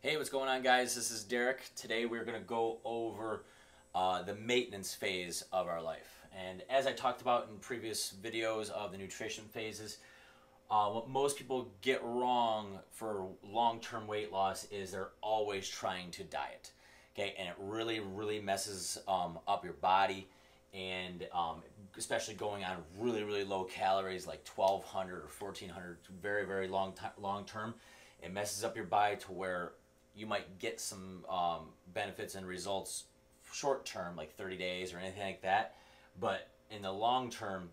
Hey, what's going on, guys? This is Derek. Today we're going to go over the maintenance phase of our life. And as I talked about in previous videos of the nutrition phases, what most people get wrong for long-term weight loss is they're always trying to diet. Okay, and it really messes up your body, and especially going on really low calories like 1,200 or 1,400, very long term. It messes up your body to where you might get some benefits and results short term, like 30 days or anything like that. But in the long term,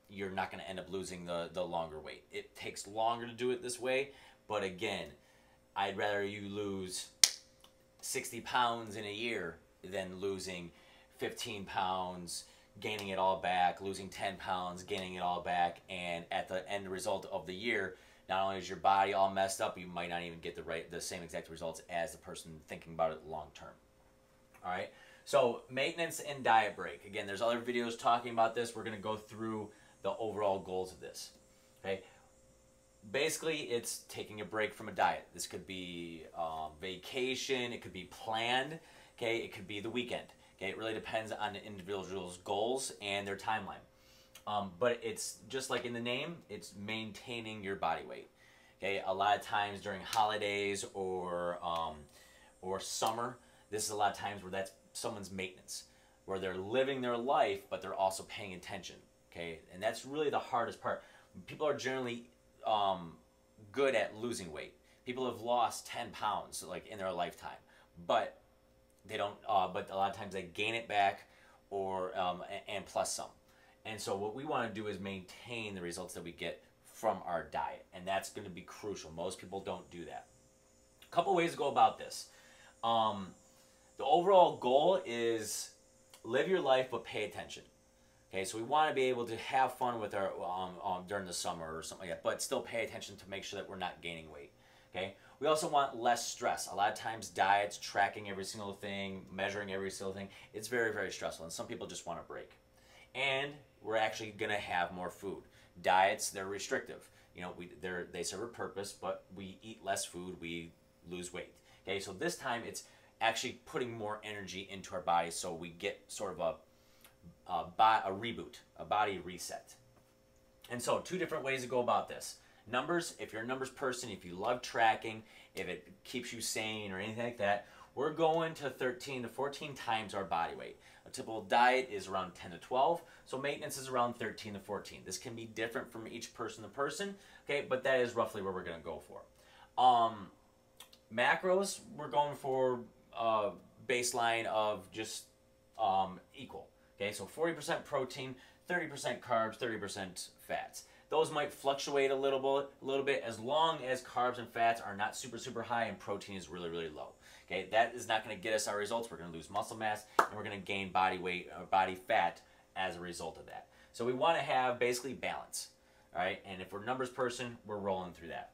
you're not going to end up losing the longer weight. It takes longer to do it this way. But again, I'd rather you lose 60 pounds in a year than losing 15 pounds, gaining it all back, losing 10 pounds, gaining it all back. And at the end result of the year, not only is your body all messed up, you might not even get the same exact results as the person thinking about it long term. All right. So maintenance and diet break. Again, there's other videos talking about this. We're going to go through the overall goals of this. Okay. Basically, it's taking a break from a diet. This could be vacation. It could be planned. Okay. It could be the weekend. Okay. It really depends on the individual's goals and their timeline. But it's just like in the name, it's maintaining your body weight. Okay, a lot of times during holidays or summer, this is a lot of times where that's someone's maintenance, where they're living their life, but they're also paying attention. Okay, and that's really the hardest part. People are generally good at losing weight. People have lost 10 pounds like in their lifetime, but they don't. But a lot of times they gain it back, or and plus some. And so what we want to do is maintain the results that we get from our diet. And that's going to be crucial. Most people don't do that. A couple ways to go about this. The overall goal is live your life but pay attention. Okay, so we want to be able to have fun with our during the summer or something like that, but still pay attention to make sure that we're not gaining weight. Okay, we also want less stress. A lot of times diets, tracking every single thing, measuring every single thing, it's very stressful, and some people just want a break. And we're actually going to have more food. Diets, they're restrictive. You know, they serve a purpose, but we eat less food, we lose weight. Okay, so this time it's actually putting more energy into our body, so we get sort of a reboot, a body reset. And so 2 different ways to go about this. Numbers, if you're a numbers person, if you love tracking, if it keeps you sane or anything like that, we're going to 13 to 14 times our body weight. A typical diet is around 10 to 12, so maintenance is around 13 to 14. This can be different from each person to person, okay, but that is roughly where we're going to go for. Macros, we're going for baseline of just equal. Okay, so 40% protein, 30% carbs, 30% fats. Those might fluctuate a little bit as long as carbs and fats are not super high and protein is really low. Okay, that is not going to get us our results. We're going to lose muscle mass and we're going to gain body weight or body fat as a result of that. So we want to have basically balance. All right, and if we're a numbers person, we're rolling through that.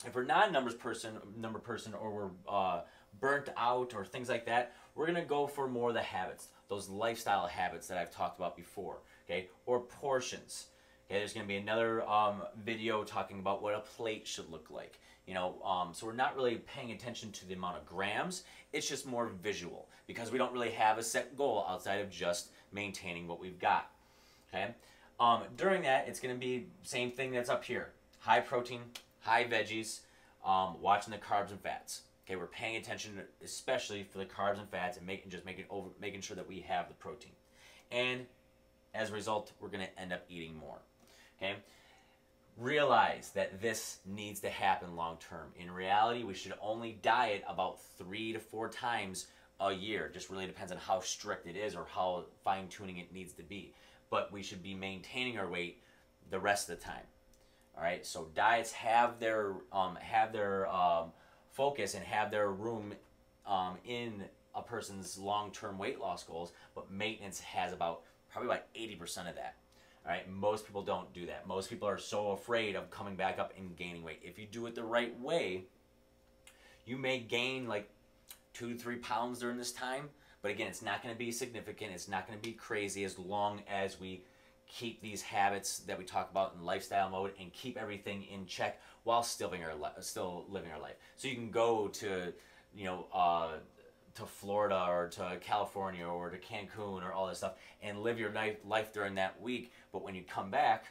If we're not a number person, or we're burnt out or things like that, we're going to go for more of the habits, those lifestyle habits that I've talked about before, okay, or portions. Okay, there's going to be another video talking about what a plate should look like. You know, so we're not really paying attention to the amount of grams. It's just more visual because we don't really have a set goal outside of just maintaining what we've got. Okay, during that, it's going to be same thing that's up here: high protein, high veggies, watching the carbs and fats. Okay, we're paying attention, especially for the carbs and fats, and making sure that we have the protein. And as a result, we're going to end up eating more. Okay, realize that this needs to happen long term. In reality, we should only diet about 3 to 4 times a year. It just really depends on how strict it is or how fine-tuning it needs to be. But we should be maintaining our weight the rest of the time. All right, so diets have their focus and have their room in a person's long-term weight loss goals, but maintenance has probably about 80% of that. All right, most people don't do that. Most people are so afraid of coming back up and gaining weight. If you do it the right way, you may gain like 2 to 3 pounds during this time, but again, it's not going to be significant. It's not going to be crazy as long as we keep these habits that we talk about in lifestyle mode and keep everything in check while still living our life. So you can go to, you know, to Florida or to California or to Cancun or all this stuff and live your life during that week. But when you come back,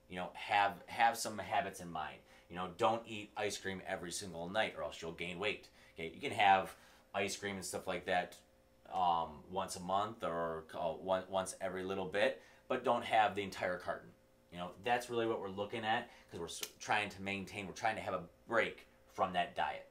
you know, have some habits in mind. You know, don't eat ice cream every single night or else you'll gain weight. Okay, you can have ice cream and stuff like that once a month or once every little bit, but don't have the entire carton. You know, that's really what we're looking at, because we're trying to maintain, we're trying to have a break from that diet.